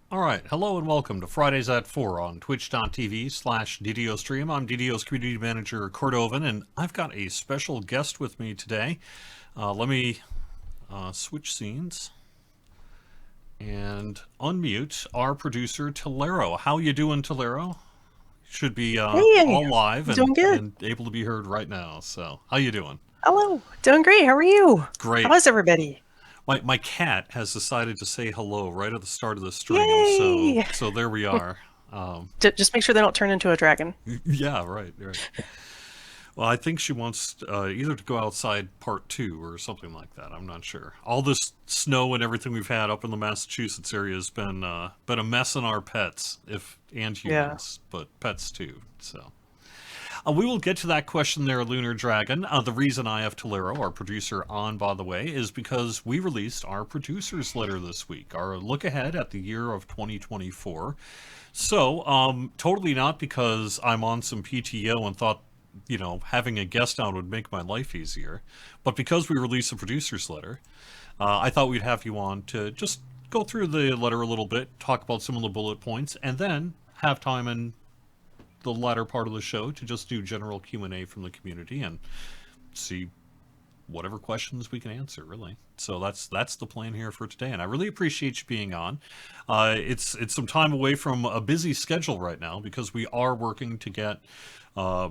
All right, hello and welcome to Fridays at 4 on twitch.tv/DDO stream. I'm DDO's community manager, Cordovan, and I've got a special guest with me today. Let me switch scenes and unmute our producer, Tolero. How you doing, Tolero? Should be Hey, all live doing good. and able to be heard right now. So, how you doing? Hello, doing great. How are you? Great. How's everybody? My cat has decided to say hello right at the start of the stream, so Yay! there we are. Um, Just make sure they don't turn into a dragon. yeah, right. Well, I think she wants either to go outside part two or something like that. I'm not sure. All this snow and everything we've had up in the Massachusetts area has been a mess on our pets, and Yeah. humans, but pets too. So we will get to that question there, Lunar Dragon. The reason I have Tolero, our producer, on, by the way, is because we released our producer's letter this week, our look ahead at the year of 2024. So, totally not because I'm on some PTO and thought, having a guest on would make my life easier, but because we released a producer's letter, I thought we'd have you on to just go through the letter a little bit, talk about some of the bullet points, and then have time in the latter part of the show to just do general Q&A from the community and see whatever questions we can answer, really. So that's the plan here for today, and I really appreciate you being on. It's some time away from a busy schedule right now because we are working to get uh,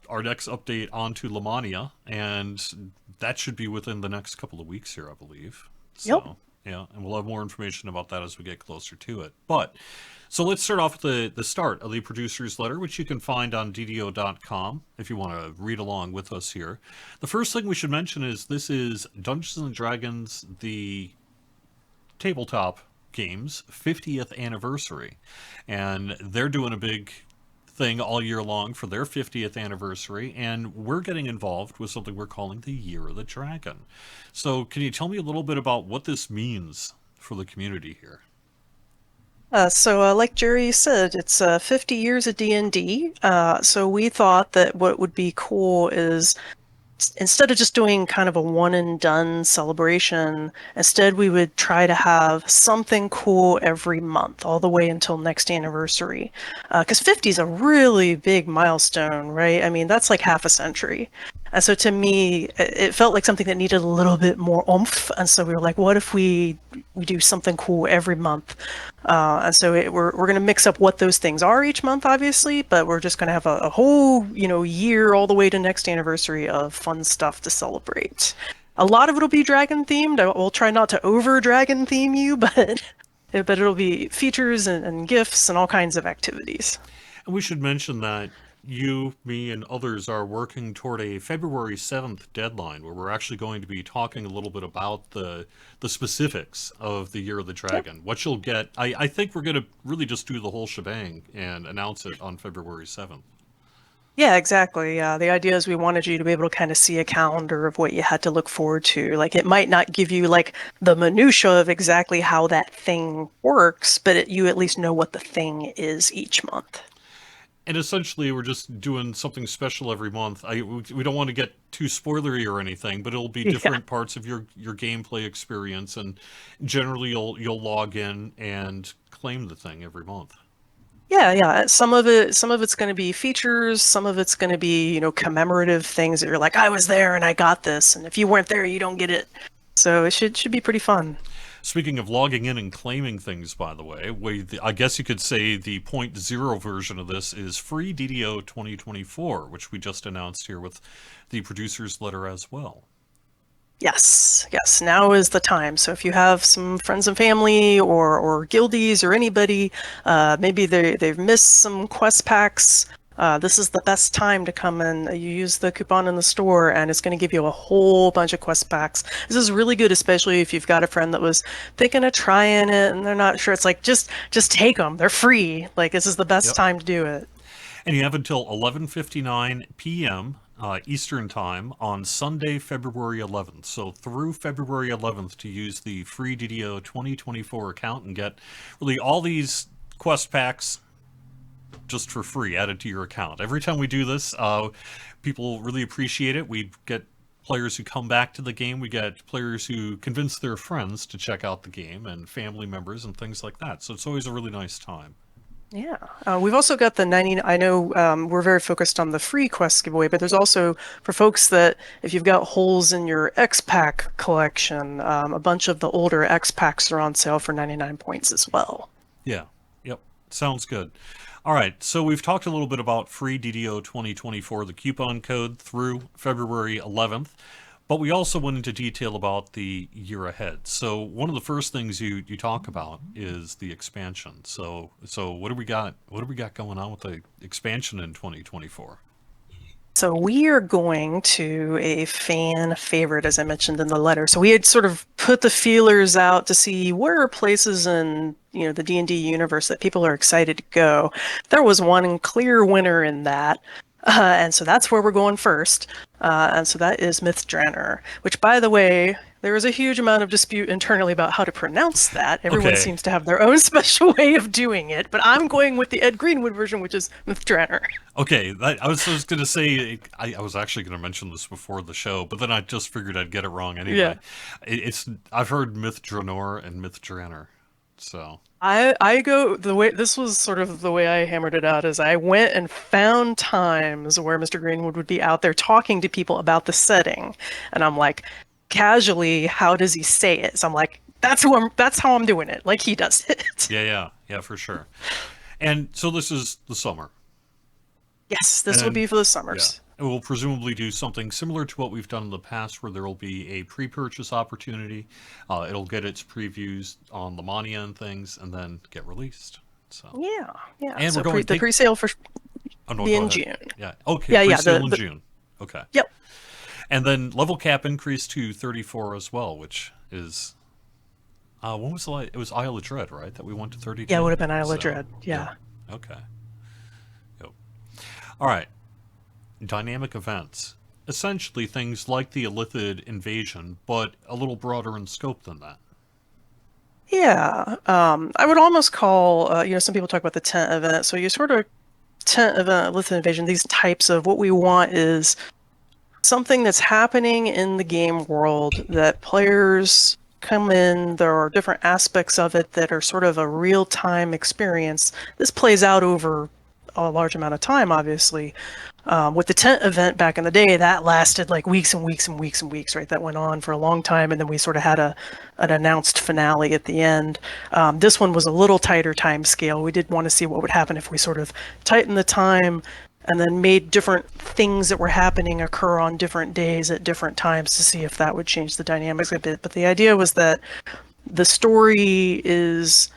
our next update onto Lamania, and that should be within the next couple of weeks here, I believe. Yep. So yeah, and we'll have more information about that as we get closer to it. But so let's start off with the start of the producer's letter, which you can find on DDO.com if you want to read along with us here. The first thing we should mention is this is Dungeons and Dragons, the tabletop games 50th anniversary, and they're doing a big thing all year long for their 50th anniversary, and we're getting involved with something we're calling the Year of the Dragon. So can you tell me a little bit about what this means for the community here? Like Jerry said, it's 50 years of D&D. So we thought that what would be cool is instead of just doing kind of a one and done celebration, instead we would try to have something cool every month, all the way until next anniversary. Because 50 is a really big milestone, right? I mean, that's like half a century. And so to me, it felt like something that needed a little bit more oomph. And so we were like, what if we do something cool every month? And so we're going to mix up what those things are each month, obviously, but we're just going to have a whole, year all the way to next anniversary of fun stuff to celebrate. A lot of it'll be dragon themed. We'll try not to over dragon theme you, but it'll be features and gifts and all kinds of activities. And we should mention that you, me, and others are working toward a February 7th deadline where we're actually going to be talking a little bit about the specifics of the Year of the Yep. Dragon. What you'll get, I think we're going to really just do the whole shebang and announce it on February 7th. Yeah, exactly. The idea is we wanted you to be able to kind of see a calendar of what you had to look forward to. Like it might not give you like the minutia of exactly how that thing works, but you at least know what the thing is each month. And essentially, we're just doing something special every month. We don't want to get too spoilery or anything, but it'll be Yeah. different parts of your gameplay experience, and generally you'll log in and claim the thing every month. Yeah. Some of it's going to be features. Some of it's going to be, commemorative things that you're like, I was there and I got this, and if you weren't there, you don't get it. So it should be pretty fun. Speaking of logging in and claiming things, by the way, I guess you could say the point zero version of this is free DDO 2024, which we just announced here with the producer's letter as well. Yes. Now is the time. So if you have some friends and family or guildies or anybody, maybe they've missed some quest packs. This is the best time to come in. You use the coupon in the store, and it's going to give you a whole bunch of quest packs. This is really good, especially if you've got a friend that was thinking of trying it and they're not sure. It's like just take them. They're free. Like this is the best Yep. time to do it. And you have until 11:59 p.m. Eastern Time on Sunday, February 11th. So through February 11th to use the free DDO 2024 account and get really all these quest packs just for free added to your account. Every time we do this, people really appreciate it. We get players who come back to the game. We get players who convince their friends to check out the game, and family members and things like that. So it's always a really nice time. Yeah. We've also got the 90. I know we're very focused on the free quest giveaway, but there's also for folks that if you've got holes in your X Pack collection, a bunch of the older X Packs are on sale for 99 points as well. Yeah. Yep. Sounds good. All right. So we've talked a little bit about free DDO 2024, the coupon code through February 11th. But we also went into detail about the year ahead. So one of the first things you talk about is the expansion. So what do we got? What do we got going on with the expansion in 2024? So we are going to a fan favorite, as I mentioned in the letter. So we had sort of put the feelers out to see where are places in the D&D universe that people are excited to go. There was one clear winner in that. And so that's where we're going first. And so that is Mythdraenor, which, by the way, there is a huge amount of dispute internally about how to pronounce that. Everyone seems to have their own special way of doing it, but I'm going with the Ed Greenwood version, which is Mythdraenor. Okay, I was going to say, I was actually going to mention this before the show, but then I just figured I'd get it wrong anyway. Yeah. I've heard Mythdraenor and Mythdraenor, so... I go the way this was sort of the way I hammered it out is I went and found times where Mr. Greenwood would be out there talking to people about the setting, and I'm like, casually, how does he say it? So I'm like, that's how I'm doing it, like he does it. Yeah, for sure. And so this is the summer. Yes, this will be for the summers. Yeah. And we'll presumably do something similar to what we've done in the past, where there will be a pre-purchase opportunity. It'll get its previews on the Mania and things, and then get released. So yeah. And so we're going the pre-sale for be in June. Yeah. Okay. Yeah. Pre-sale in June. Okay. Yep. And then level cap increased to 34 as well, which is when was the it was Isle of Dread, right? That we went to 32. Yeah, it would have been Isle of Dread. Yeah. Okay. Yep. All right. Dynamic events. Essentially things like the Illithid invasion, but a little broader in scope than that. Yeah. I would almost call, some people talk about the tent event. So you sort of tent event, Illithid invasion, these types of what we want is something that's happening in the game world that players come in. There are different aspects of it that are sort of a real-time experience. This plays out over a large amount of time, obviously. With the tent event back in the day, that lasted like weeks and weeks and weeks and weeks, right? That went on for a long time, and then we sort of had an announced finale at the end. This one was a little tighter time scale. We did want to see what would happen if we sort of tightened the time and then made different things that were happening occur on different days at different times to see if that would change the dynamics a bit. But the idea was that the story is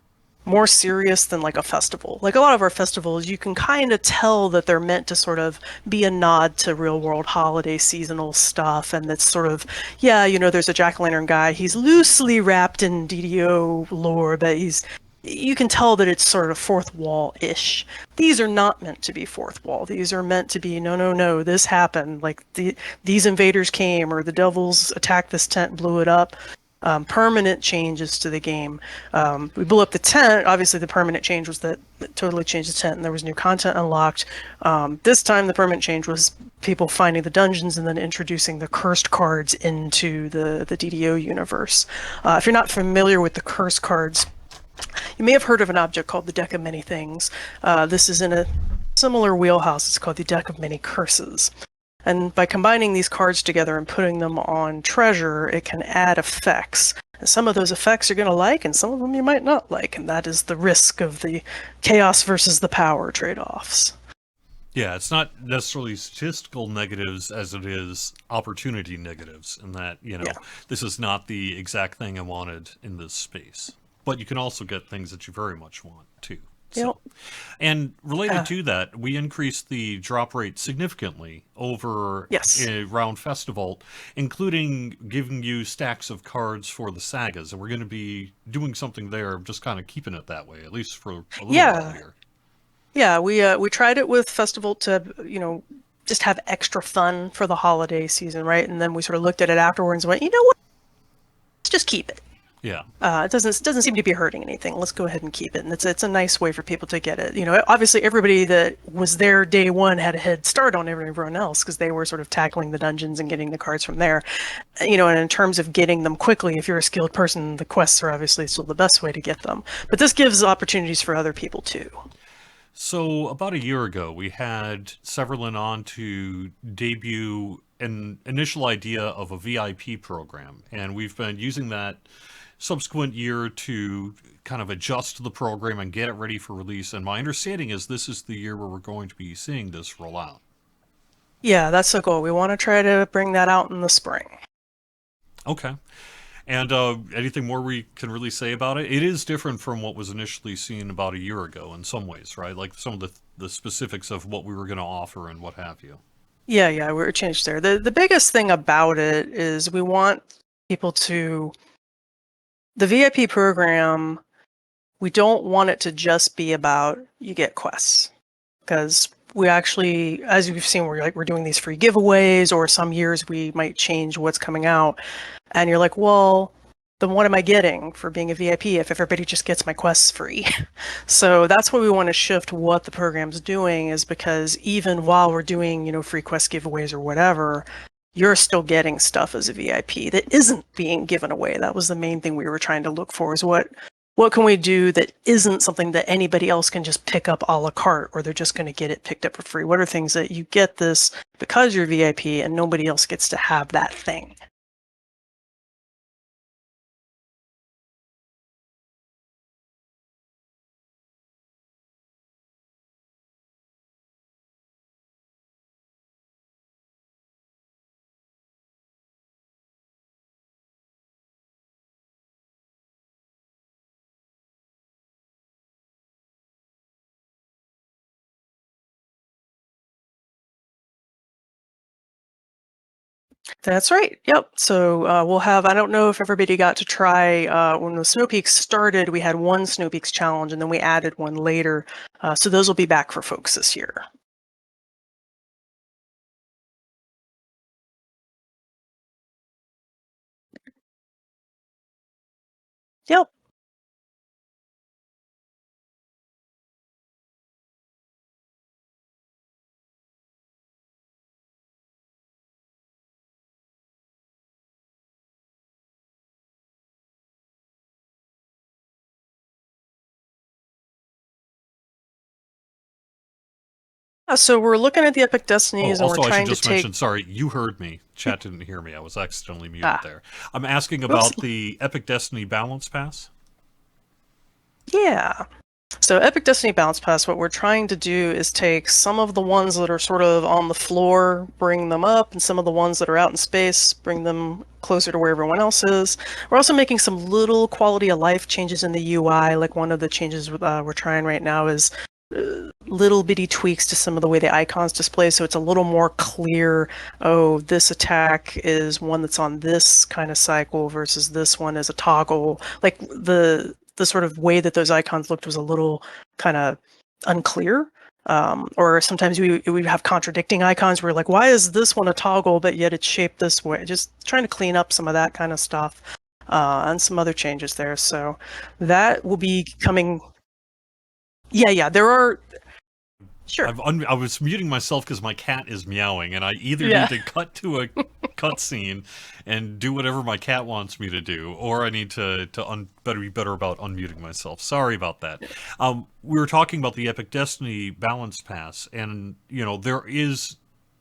more serious than like a festival. Like a lot of our festivals, you can kind of tell that they're meant to sort of be a nod to real world holiday seasonal stuff, and that's sort of, there's a jack-o'-lantern guy, he's loosely wrapped in DDO lore, but you can tell that it's sort of fourth wall-ish. These are not meant to be fourth wall. These are meant to be, no, this happened. Like these invaders came, or the devils attacked this tent, blew it up. Permanent changes to the game. We blew up the tent. Obviously, the permanent change was that it totally changed the tent, and there was new content unlocked. This time, the permanent change was people finding the dungeons and then introducing the cursed cards into the DDO universe. If you're not familiar with the cursed cards, you may have heard of an object called the Deck of Many Things. This is in a similar wheelhouse. It's called the Deck of Many Curses. And by combining these cards together and putting them on treasure, it can add effects. And some of those effects you're going to like, and some of them you might not like. And that is the risk of the chaos versus the power trade-offs. Yeah, it's not necessarily statistical negatives as it is opportunity negatives, in that, this is not the exact thing I wanted in this space. But you can also get things that you very much want, too. So, and related to that, we increased the drop rate significantly over around Festival, including giving you stacks of cards for the sagas. And we're going to be doing something there, just kind of keeping it that way, at least for a little while here. Yeah, we tried it with Festival to, just have extra fun for the holiday season, right? And then we sort of looked at it afterwards and went, you know what? Let's just keep it. Yeah. It doesn't seem to be hurting anything. Let's go ahead and keep it, and it's a nice way for people to get it. Obviously everybody that was there day one had a head start on everyone else because they were sort of tackling the dungeons and getting the cards from there. And in terms of getting them quickly, if you're a skilled person, the quests are obviously still the best way to get them. But this gives opportunities for other people too. So about a year ago, we had Severlin on to debut an initial idea of a VIP program, and we've been using that subsequent year to kind of adjust the program and get it ready for release. And my understanding is this is the year where we're going to be seeing this roll out. Yeah, that's the goal. We want to try to bring that out in the spring. Okay. And anything more we can really say about it? It is different from what was initially seen about a year ago in some ways, right? Like some of the specifics of what we were going to offer and what have you. Yeah, we're changed there. The biggest thing about it is we want people to the VIP program. We don't want it to just be about you get quests, because we actually, as you've seen, we're doing these free giveaways, or some years we might change what's coming out, and you're like, well, then what am I getting for being a VIP if everybody just gets my quests free? So that's what we want to shift what the program's doing, is because even while we're doing, free quest giveaways or whatever, you're still getting stuff as a VIP that isn't being given away. That was the main thing we were trying to look for, is what can we do that isn't something that anybody else can just pick up a la carte, or they're just going to get it picked up for free? What are things that you get this because you're VIP and nobody else gets to have that thing? That's right. Yep. So we'll have, I don't know if everybody got to try, when the Snow Peaks started, we had one Snow Peaks challenge and then we added one later. So those will be back for folks this year. Yep. So we're looking at the Epic Oh, Destinies and we're also, I should trying to just take. mention, sorry, you heard me. Chat didn't hear me. I was accidentally muted Ah, there. I'm asking about whoopsie. the Epic Destiny Balance Pass. Yeah. So Epic Destiny Bounce Pass, what we're trying to do is take some of the ones that are sort of on the floor, bring them up, and some of the ones that are out in space, bring them closer to where everyone else is. We're also making some little quality of life changes in the UI. Like one of the changes we're trying right now is little bitty tweaks to some of the way the icons display, so it's a little more clear. Oh, this attack is one that's on this kind of cycle versus this one is a toggle. Like the sort of way that those icons looked was a little kind of unclear. Or sometimes we have contradicting icons. We're like, why is this one a toggle, but yet it's shaped this way? Just trying to clean up some of that kind of stuff, and some other changes there. So that will be coming. Yeah, there are. Sure. I was muting myself because my cat is meowing, and I either Yeah. need to cut to a cutscene and do whatever my cat wants me to do, or I need to better be better about unmuting myself. Sorry about that. We were talking about the Epic Destiny Balance Pass, and there is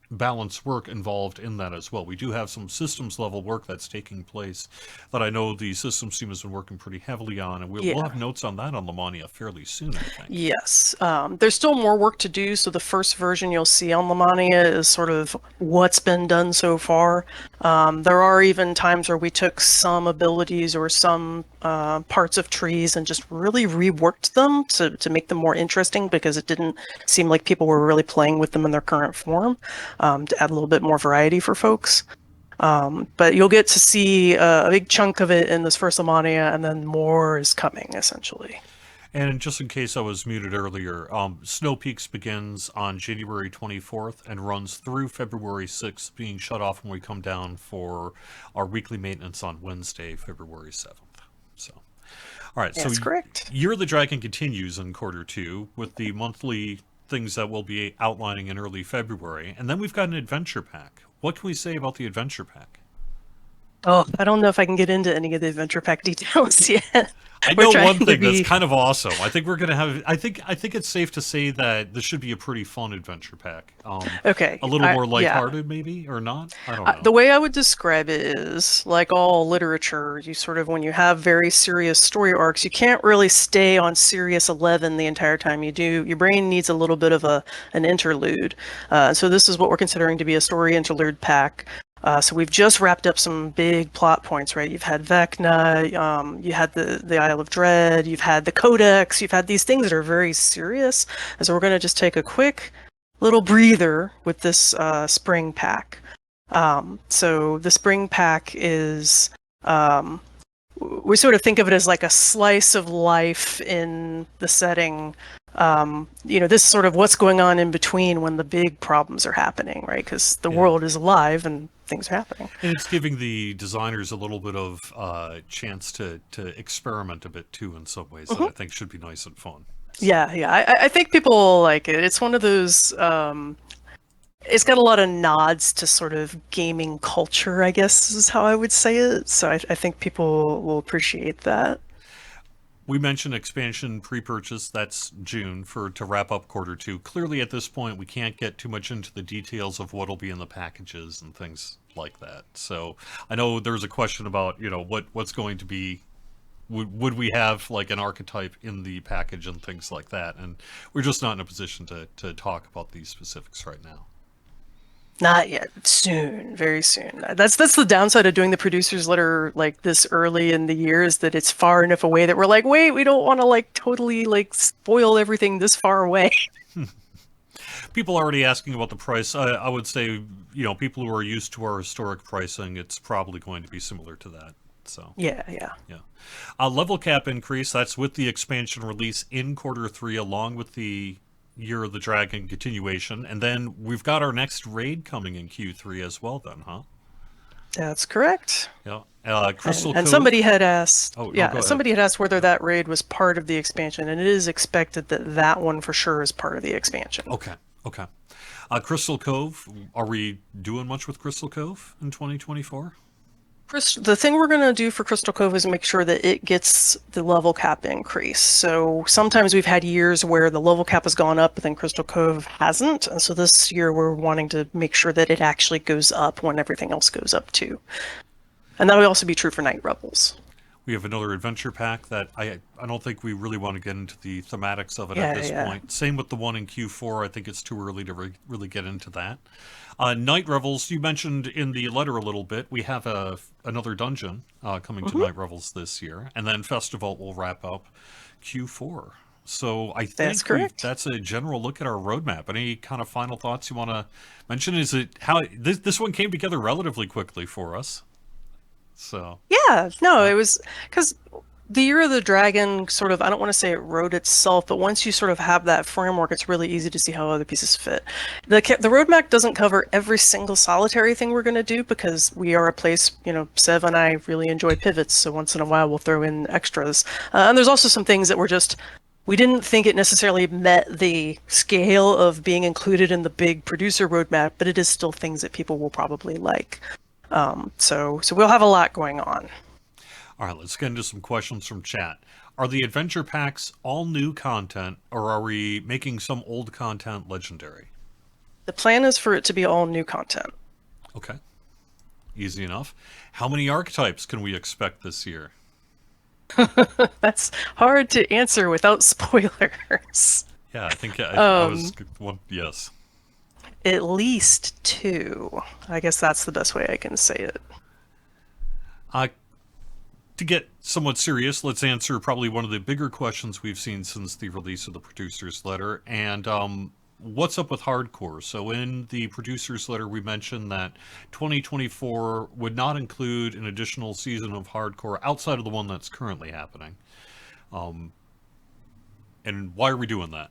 balance work involved in that as well. We do have some systems level work that's taking place that I know the systems team has been working pretty heavily on, and we'll Yeah. have notes on that on Lamania fairly soon, I think. Yes. There's still more work to do, so the first version you'll see on Lamania is sort of what's been done so far. There are even times where we took some abilities or some parts of trees and just really reworked them to make them more interesting, because it didn't seem like people were really playing with them in their current form, to add a little bit more variety for folks. But you'll get to see a big chunk of it in this first Lamania, and then more is coming, essentially. And just in case I was muted earlier, Snow Peaks begins on January 24th and runs through February 6th, being shut off when we come down for our weekly maintenance on Wednesday, February 7th. So, all right. So That's correct. Year of the Dragon continues in quarter 2 with the monthly things that we'll be outlining in early February, and then we've got an adventure pack. What can we say about the adventure pack? Oh, I don't know if I can get into any of the adventure pack details yet. I We're know trying one to thing that's be kind of awesome. I think we're gonna have. I think it's safe to say that this should be a pretty fun adventure pack. okay. A little more Yeah. lighthearted, maybe, or not. I don't know. The way I would describe it is, like all literature, you sort of, when you have very serious story arcs, you can't really stay on serious 11 the entire time you do. Your brain needs a little bit of an interlude. So this is what we're considering to be a story interlude pack. So we've just wrapped up some big plot points, right? You've had Vecna, you had the Isle of Dread, you've had the Codex, you've had these things that are very serious. And so we're going to just take a quick little breather with this spring pack. So the spring pack is, we sort of think of it as like a slice of life in the setting. This is sort of what's going on in between when the big problems are happening, right? Because the world is alive and things are happening. And it's giving the designers a little bit of chance to experiment a bit too in some ways that I think should be nice and fun. So. Yeah. I think people like it. It's one of those. It's got a lot of nods to sort of gaming culture, I guess is how I would say it. So I think people will appreciate that. We mentioned expansion pre-purchase. That's June to wrap up quarter 2. Clearly, at this point, we can't get too much into the details of what'll be in the packages and things like that. So I know there's a question about what's going to be. Would we have like an archetype in the package and things like that? And we're just not in a position to talk about these specifics right now. Not yet. Soon, very soon. That's the downside of doing the producers letter like this early in the year, is that it's far enough away that we're like, wait, we don't want to like totally like spoil everything this far away. People already asking about the price. I would say, people who are used to our historic pricing, it's probably going to be similar to that. So Yeah. Level cap increase. That's with the expansion release in quarter 3, along with the Year of the Dragon continuation, and then we've got our next raid coming in Q3 as well. Then, huh? That's correct. Yeah. Crystal and Cove. Somebody had asked. Oh, somebody had asked whether that raid was part of the expansion, and it is expected that one for sure is part of the expansion. Okay. Crystal Cove. Are we doing much with Crystal Cove in 2024? The thing we're going to do for Crystal Cove is make sure that it gets the level cap increase. So sometimes we've had years where the level cap has gone up, but then Crystal Cove hasn't. And so this year we're wanting to make sure that it actually goes up when everything else goes up too. And that would also be true for Night Rebels. We have another adventure pack that I don't think we really want to get into the thematics of it at this point. Same with the one in Q4. I think it's too early to really get into that. Night Revels, you mentioned in the letter a little bit. We have another dungeon coming to Night Revels this year, and then Festival will wrap up Q4. So I think that's a general look at our roadmap. Any kind of final thoughts you want to mention? Is it how this one came together relatively quickly for us? So it was because the Year of the Dragon sort of, I don't want to say it wrote itself, but once you sort of have that framework, it's really easy to see how other pieces fit. The roadmap doesn't cover every single solitary thing we're going to do, because we are a place, Sev and I really enjoy pivots, so once in a while we'll throw in extras. And there's also some things that we didn't think it necessarily met the scale of being included in the big producer roadmap, but it is still things that people will probably like. So we'll have a lot going on. All right, let's get into some questions from chat. Are the adventure packs all new content, or are we making some old content legendary? The plan is for it to be all new content. Okay. Easy enough. How many archetypes can we expect this year? That's hard to answer without spoilers. Yeah, I think I was one. Yes. At least 2. I guess that's the best way I can say it. To get somewhat serious, let's answer probably one of the bigger questions we've seen since the release of the producer's letter. And what's up with hardcore? So in the producer's letter, we mentioned that 2024 would not include an additional season of hardcore outside of the one that's currently happening. And why are we doing that?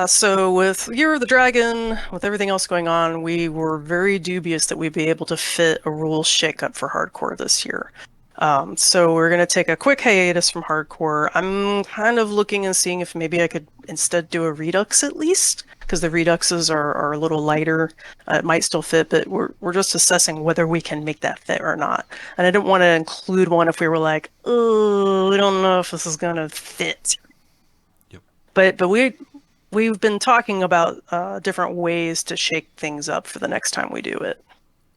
So with Year of the Dragon, with everything else going on, we were very dubious that we'd be able to fit a rules shakeup for hardcore this year. So we're going to take a quick hiatus from hardcore. I'm kind of looking and seeing if maybe I could instead do a redux at least, because the reduxes are a little lighter. It might still fit, but we're just assessing whether we can make that fit or not. And I didn't want to include one if we were like, oh, we don't know if this is going to fit. Yep. But we've been talking about different ways to shake things up for the next time we do it.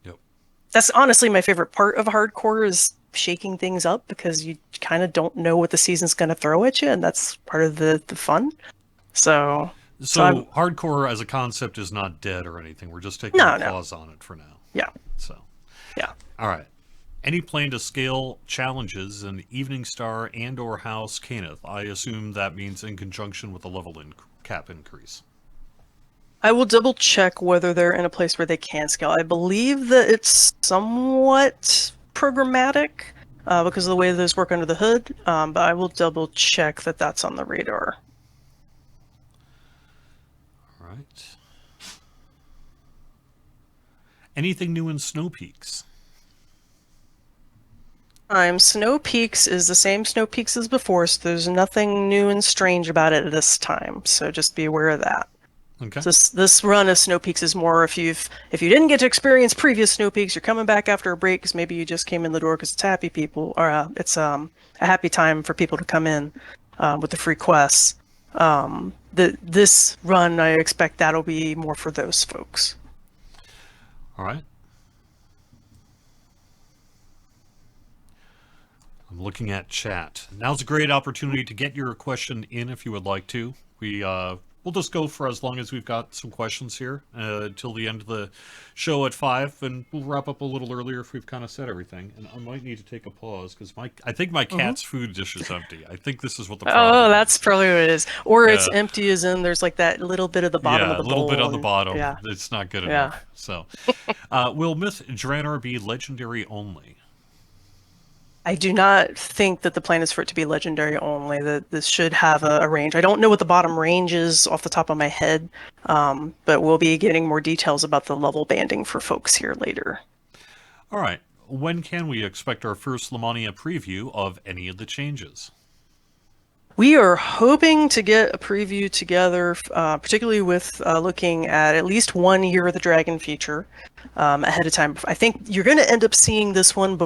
Yep. That's honestly my favorite part of hardcore is shaking things up because you kind of don't know what the season's going to throw at you, and that's part of the fun. So hardcore as a concept is not dead or anything. We're just taking a pause on it for now. Yeah. So. Yeah. All right. Any plan to scale challenges in Evening Star and/or House Caneth? I assume that means in conjunction with a level cap increase. I will double check whether they're in a place where they can scale. I believe that it's somewhat programmatic because of the way those work under the hood, but I will double check that that's on the radar. All right. Anything new in Snow Peaks? Snow Peaks is the same Snow Peaks as before, so there's nothing new and strange about it this time. So just be aware of that. Okay. So this run of Snow Peaks is more if you didn't get to experience previous Snow Peaks, you're coming back after a break because maybe you just came in the door because it's happy people, or it's a happy time for people to come in with the free quests. This run, I expect that'll be more for those folks. All right. I'm looking at chat. Now's a great opportunity to get your question in if you would like to. We'll just go for as long as we've got some questions here till the end of the show at 5, and we'll wrap up a little earlier if we've kind of said everything. And I might need to take a pause because I think my cat's food dish is empty. I think this is what the problem is. That's probably what it is. Or it's empty as in there's like that little bit of the bottom of the bowl. Yeah, a little bit on the bottom. Yeah. It's not good enough. So, will Myth Draenor be legendary only? I do not think that the plan is for it to be legendary only. That this should have a range. I don't know what the bottom range is off the top of my head, but we'll be getting more details about the level banding for folks here later. All right. When can we expect our first Lamania preview of any of the changes? We are hoping to get a preview together, particularly with looking at least one Year of the Dragon feature ahead of time. I think you're going to end up seeing this one,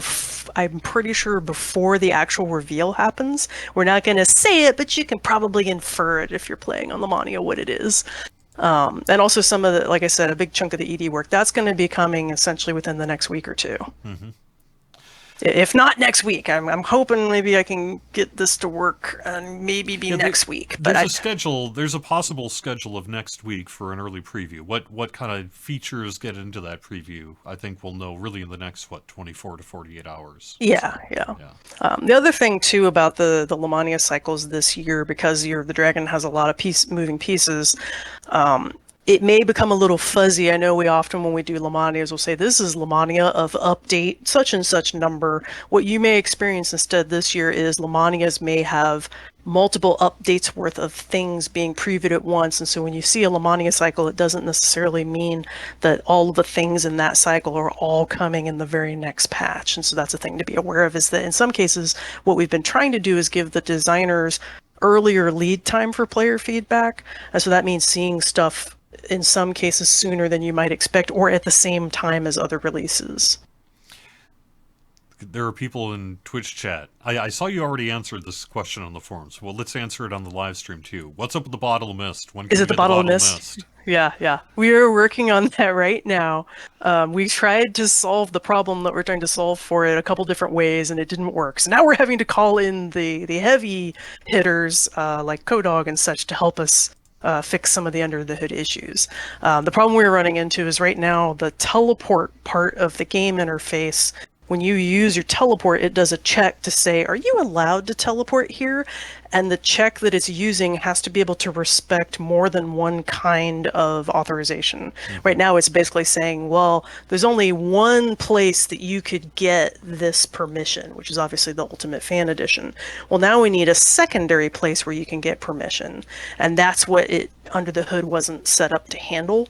I'm pretty sure, before the actual reveal happens. We're not going to say it, but you can probably infer it if you're playing on Lamania what it is. And also some of the, like I said, a big chunk of the ED work, that's going to be coming essentially within the next week or two. Mm-hmm. If not next week, I'm hoping maybe I can get this to work and maybe be next week. But there's a possible schedule of next week for an early preview. What kind of features get into that preview? I think we'll know really in the next 24 to 48 hours. Yeah. The other thing too about the Lamania cycles this year, because Year of the Dragon has a lot of moving pieces. It may become a little fuzzy. I know we often, when we do Lamanias, will say, this is Lamania of update such and such number. What you may experience instead this year is Lamanias may have multiple updates worth of things being previewed at once. And so when you see a Lamania cycle, it doesn't necessarily mean that all of the things in that cycle are all coming in the very next patch. And so that's a thing to be aware of, is that in some cases, what we've been trying to do is give the designers earlier lead time for player feedback. And so that means seeing stuff in some cases sooner than you might expect, or at the same time as other releases. There are people in Twitch chat. I saw you already answered this question on the forums. Well, let's answer it on the live stream too. What's up with the Bottle of Mist? When can is it the Bottle of Mist? Yeah. We are working on that right now. We tried to solve the problem that we're trying to solve for it a couple different ways, and it didn't work. So now we're having to call in the heavy hitters like Kodog and such to help us fix some of the under the hood issues. The problem we're running into is right now the teleport part of the game interface. When you use your teleport, it does a check to say, are you allowed to teleport here? And the check that it's using has to be able to respect more than one kind of authorization. Mm-hmm. Right now, it's basically saying, well, there's only one place that you could get this permission, which is obviously the Ultimate Fan Edition. Well, now we need a secondary place where you can get permission. And that's what it, under the hood, wasn't set up to handle.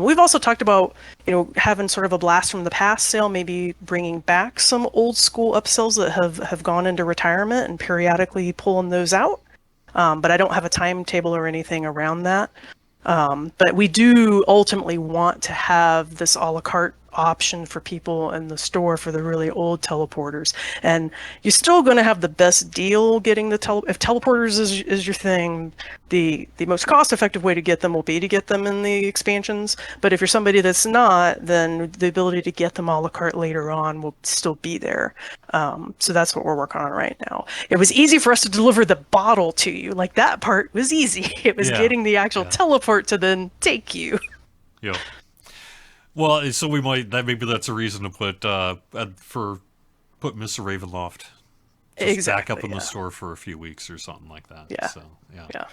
We've also talked about, having sort of a blast from the past sale, maybe bringing back some old school upsells that have gone into retirement and periodically pulling those out. But I don't have a timetable or anything around that. But we do ultimately want to have this a la carte option for people in the store for the really old teleporters. And you're still going to have the best deal getting if teleporters is your thing, the most cost effective way to get them will be to get them in the expansions. But if you're somebody that's not, then the ability to get them a la carte later on will still be there. So that's what we're working on right now. It was easy for us to deliver the bottle to you. Like, that part was easy. It was getting the actual teleport to then take you. Yeah. Well, so maybe that's a reason to put Mr. Ravenloft just back up in the store for a few weeks or something like that. Yeah. So, yeah.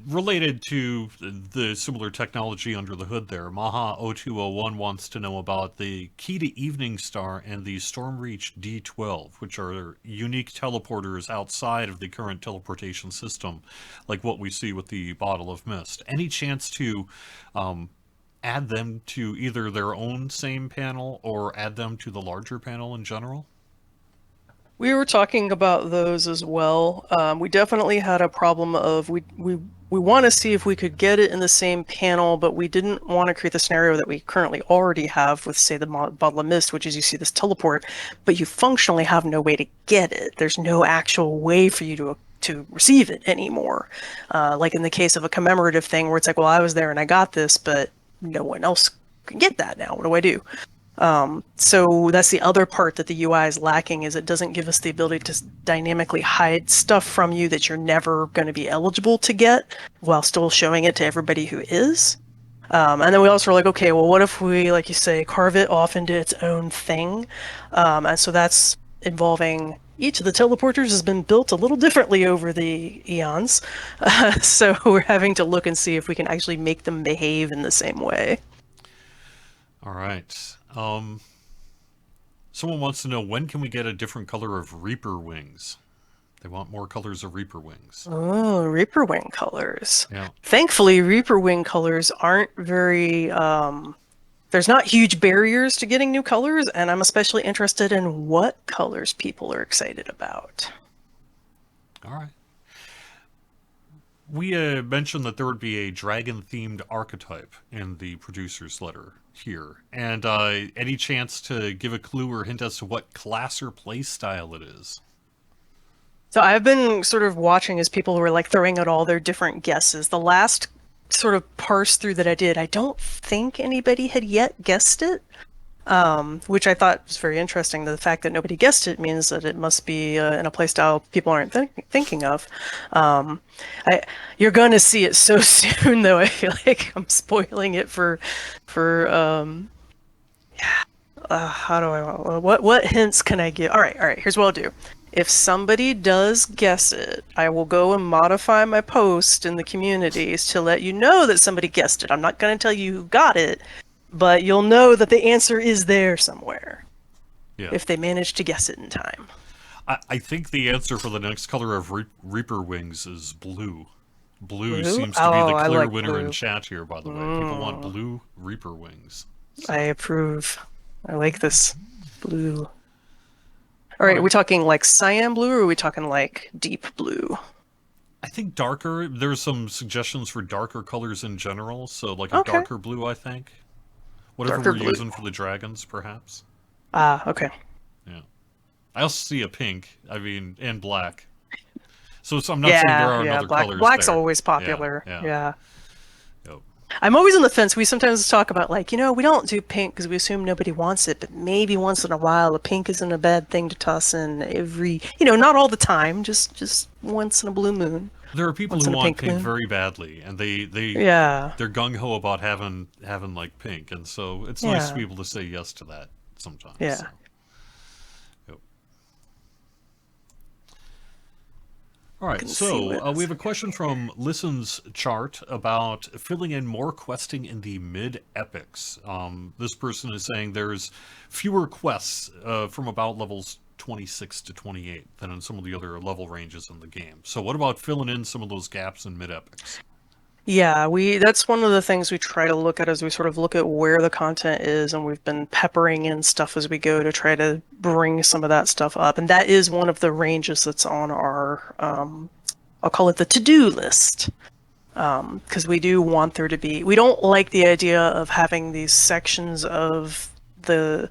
Related to the similar technology under the hood there, Maha0201 wants to know about the Key to Evening Star and the Stormreach D12, which are unique teleporters outside of the current teleportation system, like what we see with the Bottle of Mist. Any chance to add them to either their own same panel or add them to the larger panel in general? We were talking about those as well. We definitely had a problem of we want to see if we could get it in the same panel, but we didn't want to create the scenario that we currently already have with, say, the Bottle of Mist, which is you see this teleport, but you functionally have no way to get it. There's no actual way for you to receive it anymore. Like in the case of a commemorative thing where it's like, well, I was there and I got this, but no one else can get that now. What do I do? So that's the other part that the UI is lacking, is it doesn't give us the ability to dynamically hide stuff from you that you're never going to be eligible to get while still showing it to everybody who is. And then we also were like, okay, well, what if we, like you say, carve it off into its own thing? And so that's involving each of the teleporters has been built a little differently over the eons. So we're having to look and see if we can actually make them behave in the same way. All right. Someone wants to know, when can we get a different color of Reaper wings? They want more colors of Reaper wings. Oh, Reaper wing colors. Yeah. Thankfully, Reaper wing colors aren't very... there's not huge barriers to getting new colors, and I'm especially interested in what colors people are excited about. All right. We mentioned that there would be a dragon-themed archetype in the producer's letter here. And any chance to give a clue or hint as to what class or play style it is? So I've been sort of watching as people were like throwing out all their different guesses. The last sort of parse through that I did, I don't think anybody had yet guessed it. Which I thought was very interesting. The fact that nobody guessed it means that it must be in a playstyle people aren't thinking of. You're going to see it so soon, though. I feel like I'm spoiling it for how do I... What hints can I give? All right. Here's what I'll do. If somebody does guess it, I will go and modify my post in the communities to let you know that somebody guessed it. I'm not going to tell you who got it, but you'll know that the answer is there somewhere. Yeah. If they manage to guess it in time. I think the answer for the next color of Reaper wings is blue. Blue seems to be the clear winner blue in chat here, by the way. People want blue Reaper wings. So. I approve. I like this blue. All right, are we talking like cyan blue, or are we talking like deep blue? I think darker. There's some suggestions for darker colors in general, so like a darker blue, I think. Whatever darker we're blue. Using for the dragons, perhaps. Okay. Yeah. I also see a pink, and black. So I'm not saying there are other colors. Black's there. Always popular. Yeah. Yep. I'm always on the fence. We sometimes talk about, like, we don't do pink because we assume nobody wants it, but maybe once in a while a pink isn't a bad thing to toss in every, not all the time, just once in a blue moon. There are people who want pink very badly, and they're gung-ho about having like pink, and so it's nice to be able to say yes to that sometimes. Yeah. So. All right, so we have a question from Listen's Chart about filling in more questing in the mid-epics. This person is saying there's fewer quests from about levels 26 to 28 than in some of the other level ranges in the game. So what about filling in some of those gaps in mid-epics? Yeah, that's one of the things we try to look at as we sort of look at where the content is, and we've been peppering in stuff as we go to try to bring some of that stuff up. And that is one of the ranges that's on our, I'll call it the to-do list. Because we do want there to be, we don't like the idea of having these sections of the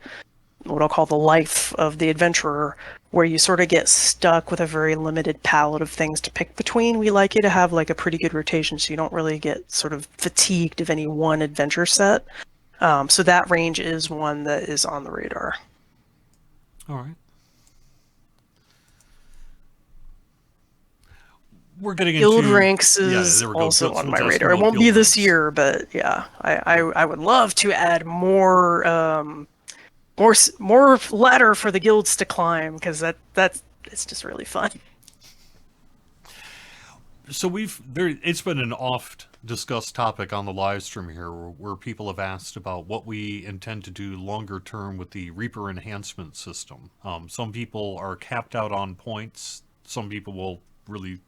what I'll call the life of the adventurer, where you sort of get stuck with a very limited palette of things to pick between. We like you to have like a pretty good rotation so you don't really get sort of fatigued of any one adventure set. So that range is one that is on the radar. All right. We're getting Guild into, ranks yeah, is there we go. also on my Someone's asking radar. It about won't be guild this ranks. year, but yeah, I would love to add more ladder for the guilds to climb because that's it's just really fun. So it's been an oft discussed topic on the live stream here where people have asked about what we intend to do longer term with the Reaper enhancement system. Some people are capped out on points. Some people will really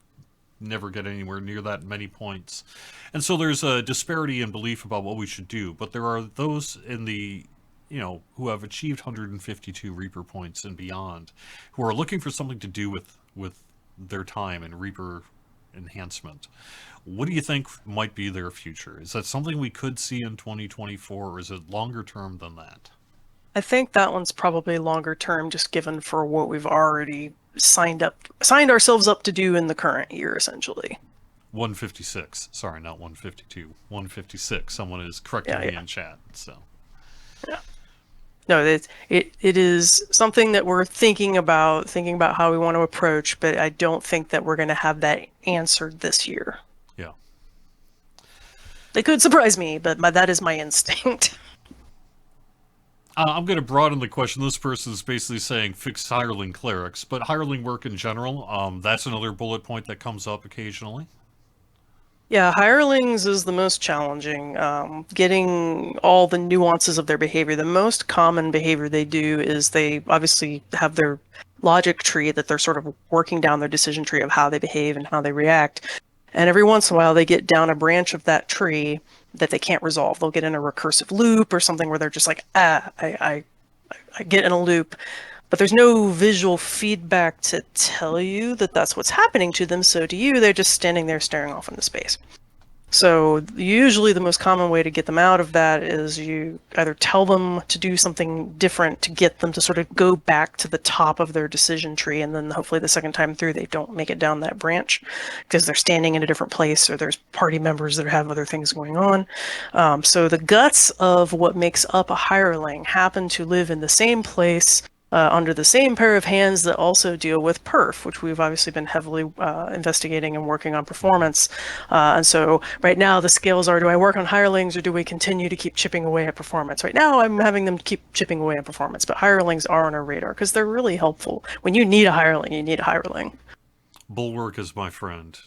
never get anywhere near that many points. And so there's a disparity in belief about what we should do. But there are those in the, who have achieved 152 Reaper points and beyond, who are looking for something to do with their time in Reaper enhancement. What do you think might be their future? Is that something we could see in 2024, or is it longer term than that? I think that one's probably longer term, just given for what we've already signed ourselves up to do in the current year, essentially. 156. Sorry, not 152. 156. Someone is correcting Yeah, me yeah, in chat. So, yeah. No, it is something that we're thinking about how we want to approach, but I don't think that we're going to have that answered this year. yeah. It could surprise me, but that is my instinct. I'm going to broaden the question. This person is basically saying fix hireling clerics, but hireling work in general, that's another bullet point that comes up occasionally. Yeah, hirelings is the most challenging. Getting all the nuances of their behavior. The most common behavior they do is they obviously have their logic tree that they're sort of working down their decision tree of how they behave and how they react. And every once in a while, they get down a branch of that tree that they can't resolve. They'll get in a recursive loop or something where they're just like, I get in a loop, but there's no visual feedback to tell you that that's what's happening to them. So to you, they're just standing there staring off into space. So usually the most common way to get them out of that is you either tell them to do something different to get them to sort of go back to the top of their decision tree, and then hopefully the second time through they don't make it down that branch because they're standing in a different place or there's party members that have other things going on. So the guts of what makes up a hireling happen to live in the same place under the same pair of hands that also deal with perf, which we've obviously been heavily investigating and working on performance. And so right now the scales are, do I work on hirelings or do we continue to keep chipping away at performance? Right now I'm having them keep chipping away at performance, but hirelings are on our radar because they're really helpful. When you need a hireling, you need a hireling. Bulwark is my friend.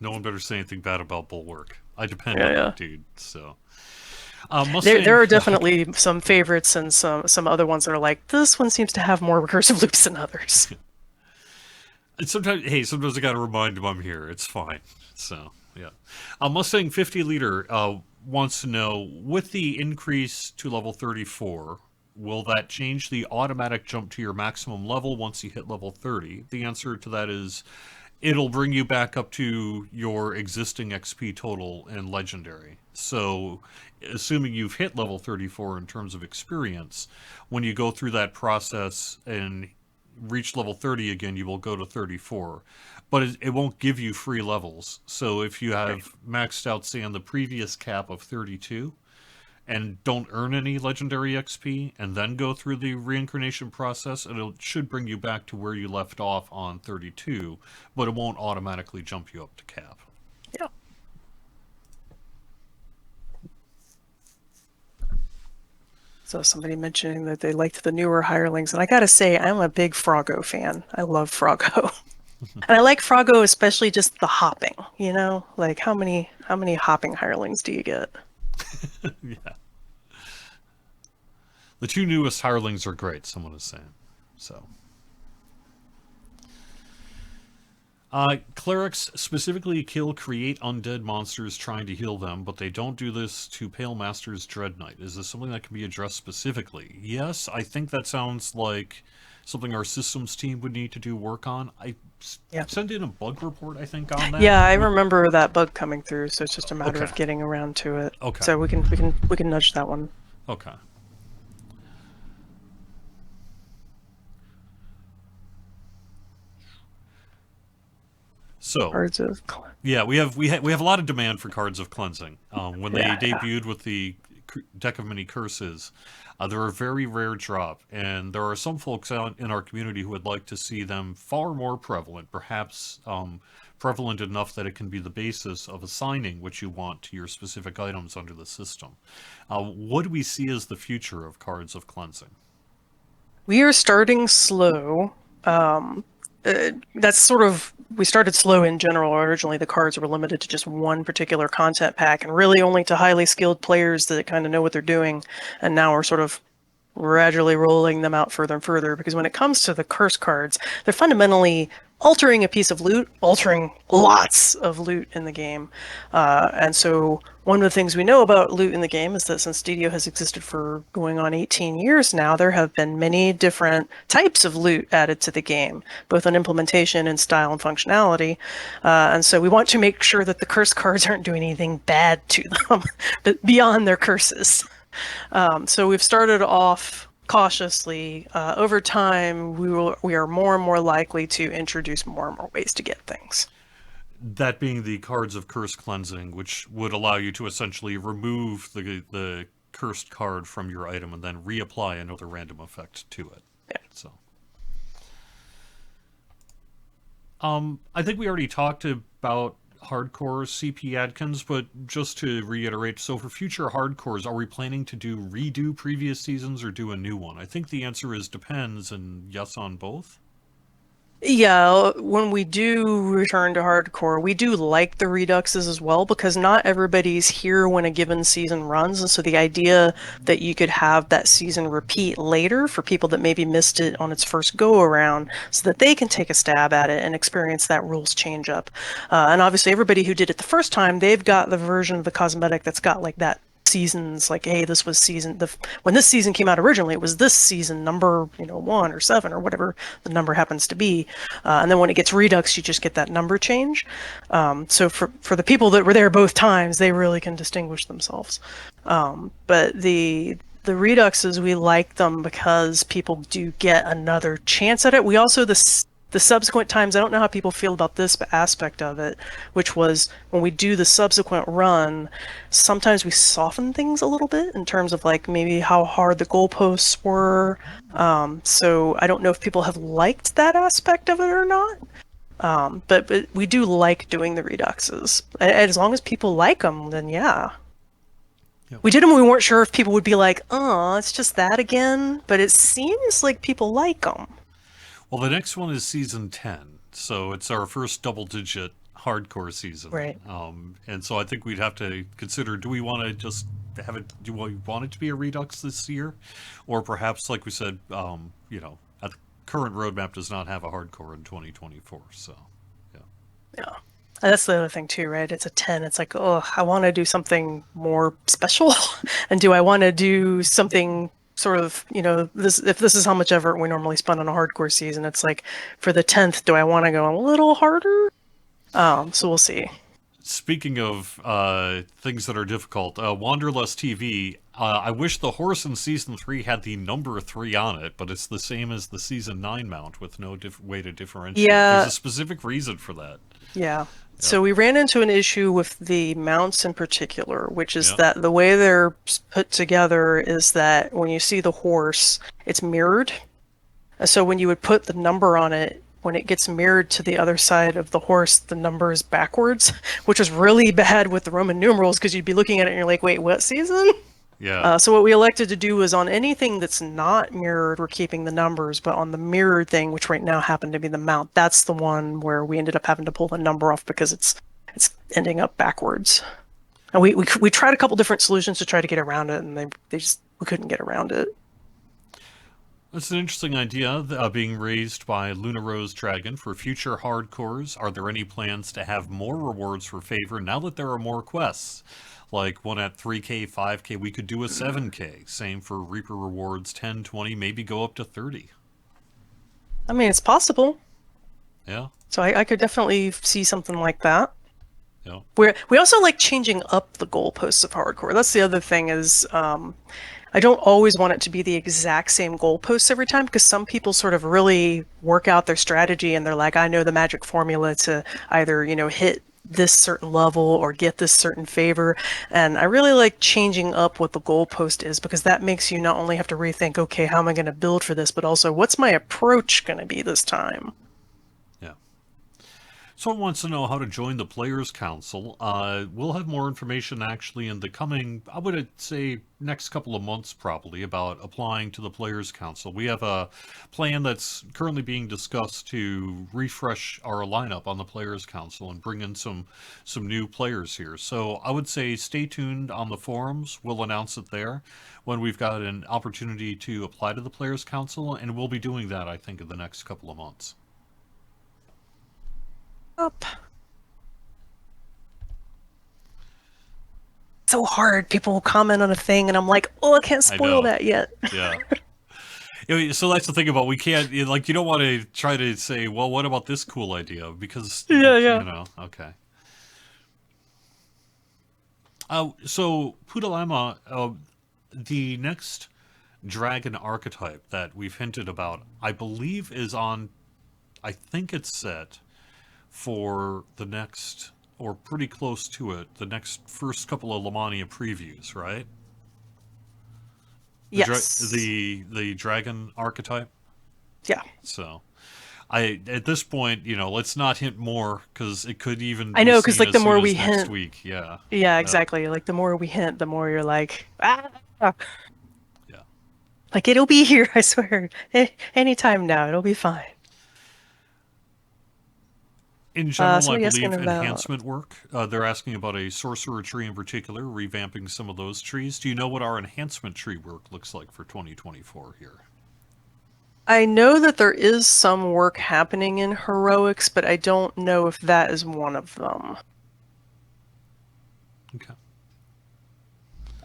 No one better say anything bad about Bulwark. I depend Yeah, on yeah. that dude, so. There Mustang, are definitely some favorites and some other ones that are like, this one seems to have more recursive loops than others. sometimes I gotta remind him I'm here. It's fine. So, yeah. Mustang 50 liter wants to know, with the increase to level 34, will that change the automatic jump to your maximum level once you hit level 30? The answer to that is it'll bring you back up to your existing XP total in Legendary. So, assuming you've hit level 34 in terms of experience, when you go through that process and reach level 30 again, you will go to 34. But it won't give you free levels. So, if you Right. have maxed out, say, on the previous cap of 32, and don't earn any legendary XP and then go through the reincarnation process, it should bring you back to where you left off on 32, but it won't automatically jump you up to cap. Yeah. So somebody mentioning that they liked the newer hirelings, and I gotta say, I'm a big Froggo fan. I love Froggo. And I like Froggo, especially just the hopping, Like how many hopping hirelings do you get? Yeah. The two newest hirelings are great, someone is saying. So. Clerics specifically create undead monsters trying to heal them, but they don't do this to Pale Master's Dread Knight. Is this something that can be addressed specifically? Yes, I think that sounds like something our systems team would need to do work on. Yeah. Send in a bug report, I think, on that. Yeah, I remember that bug coming through, so it's just a matter Okay. of getting around to it. Okay. So we can nudge that one. Okay. So yeah, we have a lot of demand for cards of cleansing. When they debuted with the deck of many curses, they're a very rare drop, and there are some folks out in our community who would like to see them far more prevalent, perhaps prevalent enough that it can be the basis of assigning what you want to your specific items under the system. What do we see as the future of cards of cleansing? We are starting slow. That's sort of, we started slow in general. Originally, the cards were limited to just one particular content pack, and really only to highly skilled players that kind of know what they're doing. And now we're sort of gradually rolling them out further and further, because when it comes to the curse cards, they're fundamentally altering a piece of loot, altering lots of loot in the game. And so one of the things we know about loot in the game is that since DDO has existed for going on 18 years now, there have been many different types of loot added to the game, both on implementation and style and functionality. And so we want to make sure that the curse cards aren't doing anything bad to them, but beyond their curses. So we've started off cautiously. Over time, we are more and more likely to introduce more and more ways to get things. That being the cards of curse cleansing, which would allow you to essentially remove the cursed card from your item and then reapply another random effect to it. Yeah. So, I think we already talked about hardcore CP Adkins, but just to reiterate, so for future hardcores, are we planning to redo previous seasons or do a new one? I think the answer is depends and yes on both. Yeah, when we do return to hardcore, we do like the reduxes as well, because not everybody's here when a given season runs, and so the idea that you could have that season repeat later for people that maybe missed it on its first go around, so that they can take a stab at it and experience that rules change up. And obviously everybody who did it the first time, they've got the version of the cosmetic that's got like that seasons, like, hey, this was when this season came out originally, it was this season number 1 or 7 or whatever the number happens to be, and then when it gets redux, you just get that number change. So for the people that were there both times, they really can distinguish themselves. But the reduxes, we like them because people do get another chance at it. We also, the subsequent times, I don't know how people feel about this aspect of it, which was when we do the subsequent run, sometimes we soften things a little bit in terms of like maybe how hard the goalposts were. So I don't know if people have liked that aspect of it or not. But we do like doing the reduxes. As long as people like them, then yeah. Yep. We did them, we weren't sure if people would be like, oh, it's just that again, but it seems like people like them. Well, the next one is season 10, so it's our first double-digit hardcore season. Right. And so I think we'd have to consider, do we want to just have it, do we want it to be a redux this year? Or perhaps, like we said, the current roadmap does not have a hardcore in 2024, so, yeah. Yeah. And that's the other thing too, right? It's a 10. It's like, oh, I want to do something more special. And do I want to do something sort of, if this is how much effort we normally spend on a hardcore season, it's like, for the 10th, do I want to go a little harder? So we'll see. Speaking of things that are difficult, Wanderlust TV, I wish the horse in Season 3 had the number 3 on it, but it's the same as the Season 9 mount with no way to differentiate. Yeah. There's a specific reason for that. Yeah. So we ran into an issue with the mounts in particular, which is that the way they're put together is that when you see the horse, it's mirrored. So when you would put the number on it, when it gets mirrored to the other side of the horse, the number is backwards, which is really bad with the Roman numerals, because you'd be looking at it and you're like, wait, what season? Yeah. So what we elected to do was on anything that's not mirrored, we're keeping the numbers, but on the mirrored thing, which right now happened to be the mount, that's the one where we ended up having to pull the number off because it's ending up backwards. And we tried a couple different solutions to try to get around it, and we couldn't get around it. That's an interesting idea being raised by Luna Rose Dragon. For future hardcores, are there any plans to have more rewards for favor now that there are more quests? Like one at 3K, 5K, we could do a 7K. Same for Reaper rewards, 10, 20, maybe go up to 30. I mean, it's possible. Yeah, So I could definitely see something like that. yeah. We also like changing up the goalposts of hardcore. That's the other thing is I don't always want it to be the exact same goalposts every time because some people sort of really work out their strategy and they're like, I know the magic formula to either, hit this certain level or get this certain favor. And I really like changing up what the goalpost is because that makes you not only have to rethink, okay, how am I going to build for this, but also what's my approach going to be this time? Yeah. Someone wants to know how to join the Players Council. We'll have more information actually in the coming, I would say, next couple of months probably about applying to the Players Council. We have a plan that's currently being discussed to refresh our lineup on the Players Council and bring in some new players here. So I would say stay tuned on the forums. We'll announce it there when we've got an opportunity to apply to the Players Council, and we'll be doing that, I think, in the next couple of months. Up. So hard. People will comment on a thing, and I'm like, oh, I can't spoil that yet. Yeah. So that's the thing about we can't you don't want to try to say, well, what about this cool idea? Because okay. So Pudalama, the next dragon archetype that we've hinted about, I believe is on. I think it's set for the next, or pretty close to it, the next first couple of Lamania previews, right? Yes. The dragon archetype. Yeah. So, at this point, let's not hint more because it could even. I know because like the more we hint, next week, yeah. Yeah, exactly. Like the more we hint, the more you're like, ah. Yeah. Like it'll be here. I swear. Anytime now, it'll be fine. In general, I believe enhancement work. They're asking about a sorcerer tree in particular, revamping some of those trees. Do you know what our enhancement tree work looks like for 2024 here? I know that there is some work happening in heroics, but I don't know if that is one of them. Okay.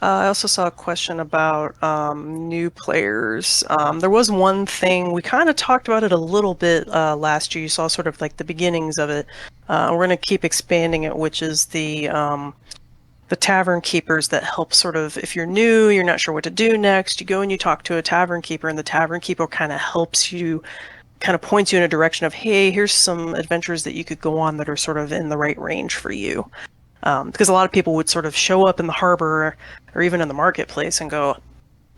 I also saw a question about new players. There was one thing, we kind of talked about it a little bit last year. You saw sort of like the beginnings of it. We're going to keep expanding it, which is the tavern keepers that help sort of, if you're new, you're not sure what to do next, you go and you talk to a tavern keeper, and the tavern keeper kind of helps you, kind of points you in a direction of, hey, here's some adventures that you could go on that are sort of in the right range for you. Because a lot of people would sort of show up in the harbor or even in the marketplace and go,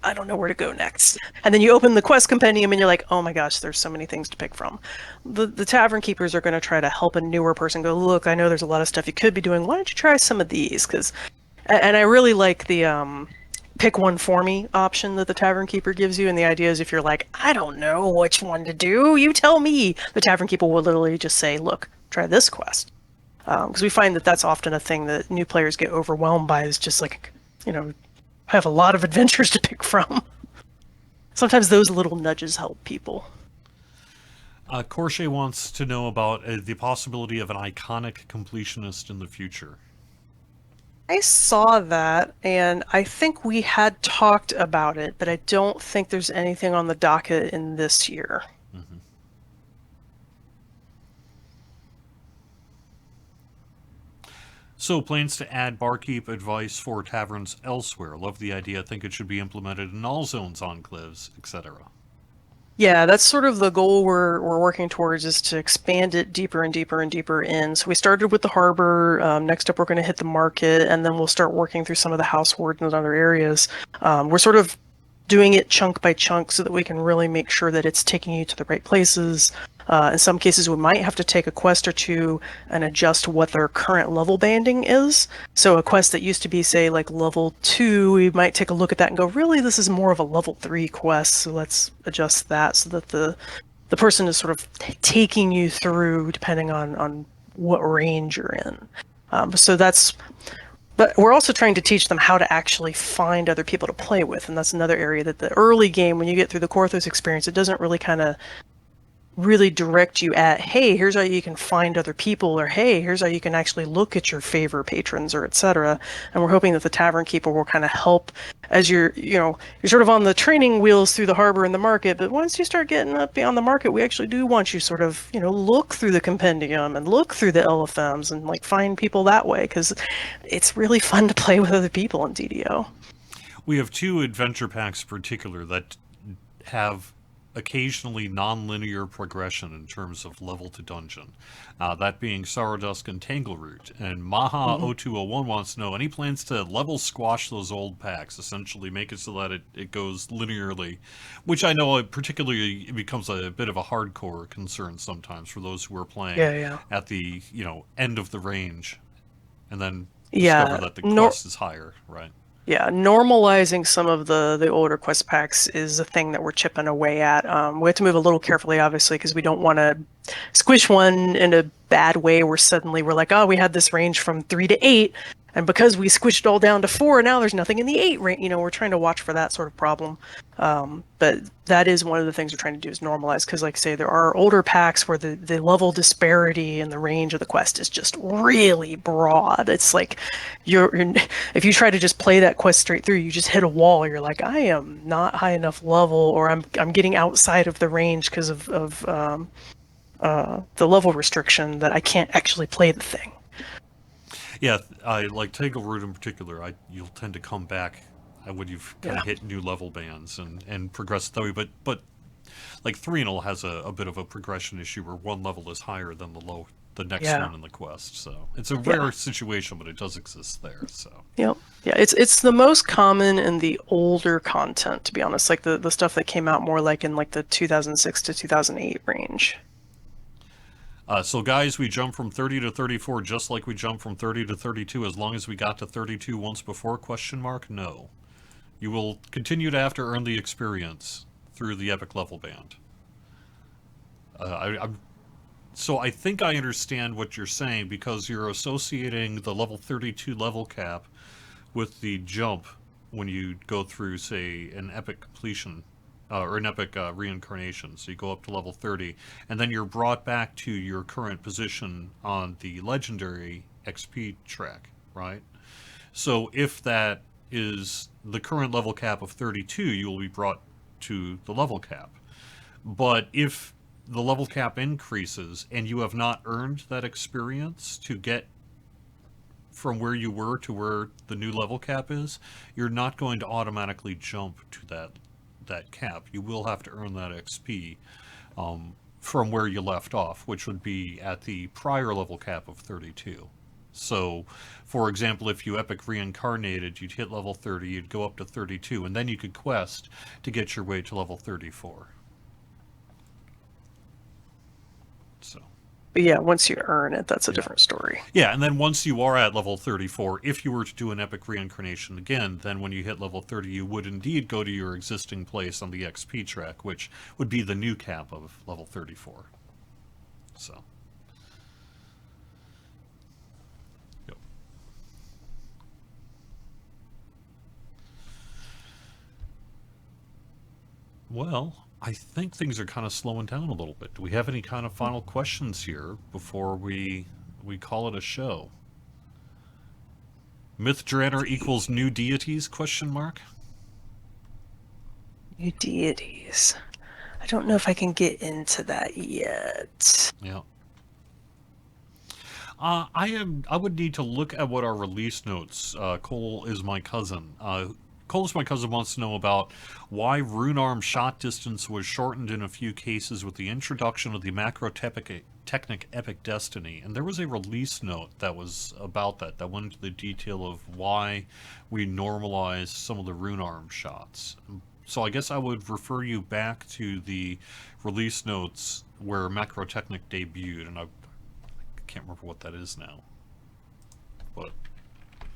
I don't know where to go next. And then you open the quest compendium and you're like, oh my gosh, there's so many things to pick from. The tavern keepers are going to try to help a newer person go, look, I know there's a lot of stuff you could be doing. Why don't you try some of these? And I really like the pick one for me option that the tavern keeper gives you. And the idea is if you're like, I don't know which one to do, you tell me. The tavern keeper will literally just say, look, try this quest. Because we find that that's often a thing that new players get overwhelmed by, is just like, I have a lot of adventures to pick from. Sometimes those little nudges help people. Corche wants to know about the possibility of an iconic completionist in the future. I saw that, and I think we had talked about it, but I don't think there's anything on the docket in this year. Mm-hmm. So, plans to add barkeep advice for taverns elsewhere. Love the idea. I think it should be implemented in all zones, enclaves, etc. Yeah, that's sort of the goal we're working towards, is to expand it deeper and deeper and deeper in. So we started with the harbor. Next up, we're going to hit the market, and then we'll start working through some of the house wards and other areas. We're sort of doing it chunk by chunk so that we can really make sure that it's taking you to the right places. In some cases, we might have to take a quest or two and adjust what their current level banding is. So a quest that used to be, say, like level 2, we might take a look at that and go, really, this is more of a level 3 quest, so let's adjust that so that the person is sort of taking you through depending on what range you're in. So that's But we're also trying to teach them how to actually find other people to play with, and that's another area that the early game, when you get through the Korthos experience, it doesn't really kind of really direct you at, hey, here's how you can find other people, or hey, here's how you can actually look at your favor patrons, or etc. And we're hoping that the Tavern Keeper will kind of help as you're sort of on the training wheels through the harbor and the market, but once you start getting up beyond the market, we actually do want you sort of, look through the compendium and look through the LFMs and like find people that way, because it's really fun to play with other people in DDO. We have 2 adventure packs in particular that have occasionally non-linear progression in terms of level to dungeon. That being Sorrowdusk and Tangleroot. And Maha0201 wants to know, any plans to level squash those old packs, essentially make it so that it goes linearly, which I know particularly it becomes a bit of a hardcore concern sometimes for those who are playing at the end of the range and then discover that the quest is higher, right? Yeah, normalizing some of the older quest packs is a thing that we're chipping away at. We have to move a little carefully, obviously, because we don't want to squish one in a bad way where suddenly we're like, oh, we had this range from 3 to 8, and because we squished it all down to 4, now there's nothing in the 8 range. We're trying to watch for that sort of problem. But that is one of the things we're trying to do, is normalize, because like I say, there are older packs where the level disparity and the range of the quest is just really broad. It's like if you try to just play that quest straight through, you just hit a wall. You're like, I am not high enough level, or I'm getting outside of the range because of the level restriction that I can't actually play the thing. Yeah, I like Tangleroot in particular. You'll tend to come back when you've kind of hit new level bands and progress that way. But like Threnal has a bit of a progression issue where one level is higher than the next one in the quest. So it's a rare situation, but it does exist there. So yeah, it's the most common in the older content, to be honest. Like the stuff that came out more like in like the 2006 to 2008 range. So guys, we jump from 30 to 34 just like we jumped from 30 to 32 as long as we got to 32 once before, ? No. You will continue to have to earn the experience through the epic level band. So I think I understand what you're saying, because you're associating the level 32 level cap with the jump when you go through, say, an epic completion or an epic reincarnation. So you go up to level 30, and then you're brought back to your current position on the legendary XP track, right? So if that is the current level cap of 32, you will be brought to the level cap. But if the level cap increases and you have not earned that experience to get from where you were to where the new level cap is, you're not going to automatically jump to that cap. You will have to earn that XP from where you left off, which would be at the prior level cap of 32. So, for example, if you epic reincarnated, you'd hit level 30, you'd go up to 32, and then you could quest to get your way to level 34. So. But yeah, once you earn it, that's a different story. Yeah, and then once you are at level 34, if you were to do an epic reincarnation again, then when you hit level 30, you would indeed go to your existing place on the XP track, which would be the new cap of level 34. So. Yep. Well, I think things are kind of slowing down a little bit. Do we have any kind of final questions here before we call it a show? Mythdraenor equals new deities, ? New deities. I don't know if I can get into that yet. Yeah. I would need to look at what our release notes. Cole is my cousin. Cole's my cousin wants to know about why Runearm shot distance was shortened in a few cases with the introduction of the macro technic Epic Destiny. And there was a release note that was about that went into the detail of why we normalized some of the Runearm shots. So I guess I would refer you back to the release notes where macro technic debuted, and I can't remember what that is now. But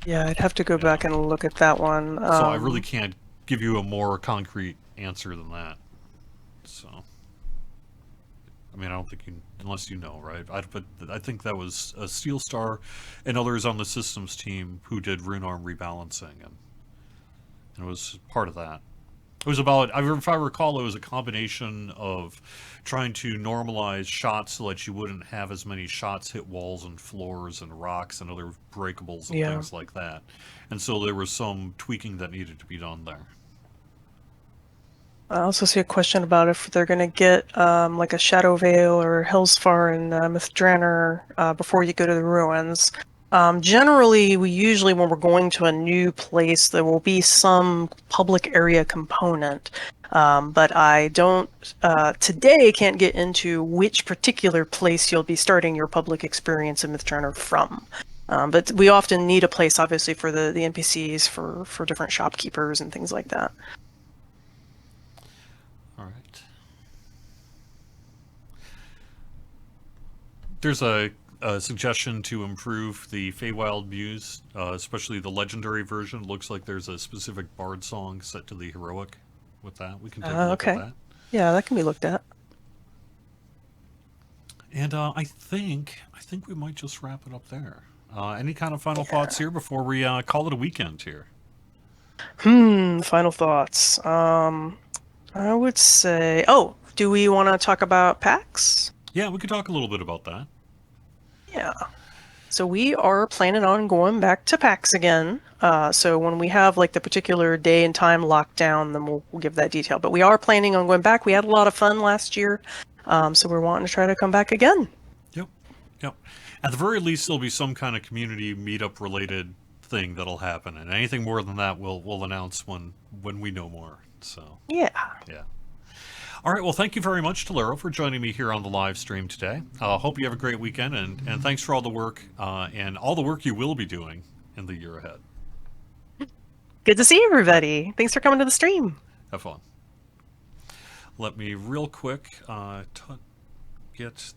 yeah, I'd have to go back and look at that one. So I really can't give you a more concrete answer than that. So I mean, I don't think you, unless you know, right? But I think that was Steel Star and others on the systems team who did Rune Arm rebalancing, and it was part of that. It was about, if I recall, it was a combination of trying to normalize shots so that you wouldn't have as many shots hit walls and floors and rocks and other breakables and Yeah. things like that. And so there was some tweaking that needed to be done there. I also see a question about if they're going to get like a Shadow Veil or Hellsfar and Mithranor before you go to the ruins. Generally, we usually, when we're going to a new place, there will be some public area component. But I don't, today, can't get into which particular place you'll be starting your public experience in Mithranor from. But we often need a place, obviously, for the NPCs, for different shopkeepers and things like that. All right. There's a suggestion to improve the Feywild Muse, especially the legendary version. Looks like there's a specific bard song set to the heroic with that. We can take a look at Okay. that. Yeah, that can be looked at. And I think we might just wrap it up there. Any kind of final thoughts here before we call it a weekend here? Final thoughts. I would say, oh, do we want to talk about PAX? Yeah, we could talk a little bit about that. Yeah. So we are planning on going back to PAX again. So when we have like the particular day and time locked down, then we'll give that detail. But we are planning on going back. We had a lot of fun last year, so we're wanting to try to come back again. Yep. At the very least, there'll be some kind of community meetup related thing that'll happen, and anything more than that, we'll announce when we know more. So Yeah. All right. Well, thank you very much, Tolero, for joining me here on the live stream today. Hope you have a great weekend, and thanks for all the work and all the work you will be doing in the year ahead. Good to see everybody. Thanks for coming to the stream. Have fun. Let me real quick get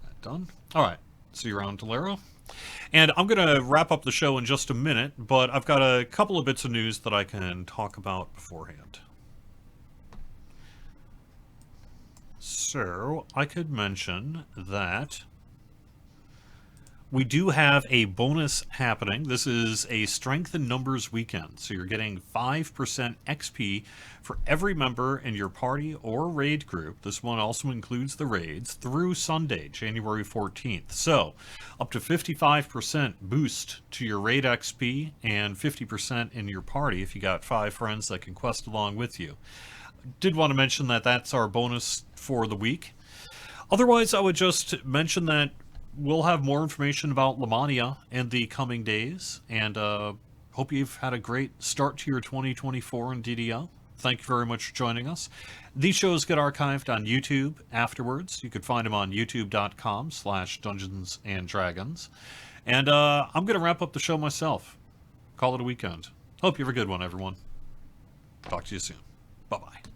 that done. All right. See you around, Tolero. And I'm going to wrap up the show in just a minute, but I've got a couple of bits of news that I can talk about beforehand. So, I could mention that we do have a bonus happening. This is a Strength in Numbers weekend. So you're getting 5% XP for every member in your party or raid group. This one also includes the raids through Sunday, January 14th. So up to 55% boost to your raid XP and 50% in your party if you got 5 friends that can quest along with you. Did want to mention that that's our bonus for the week. Otherwise, I would just mention that we'll have more information about Lamania in the coming days, and hope you've had a great start to your 2024 in DDO. Thank you very much for joining us. These shows get archived on YouTube afterwards. You can find them on youtube.com/Dungeons and Dragons. And I'm going to wrap up the show myself. Call it a weekend. Hope you have a good one, everyone. Talk to you soon. Bye-bye.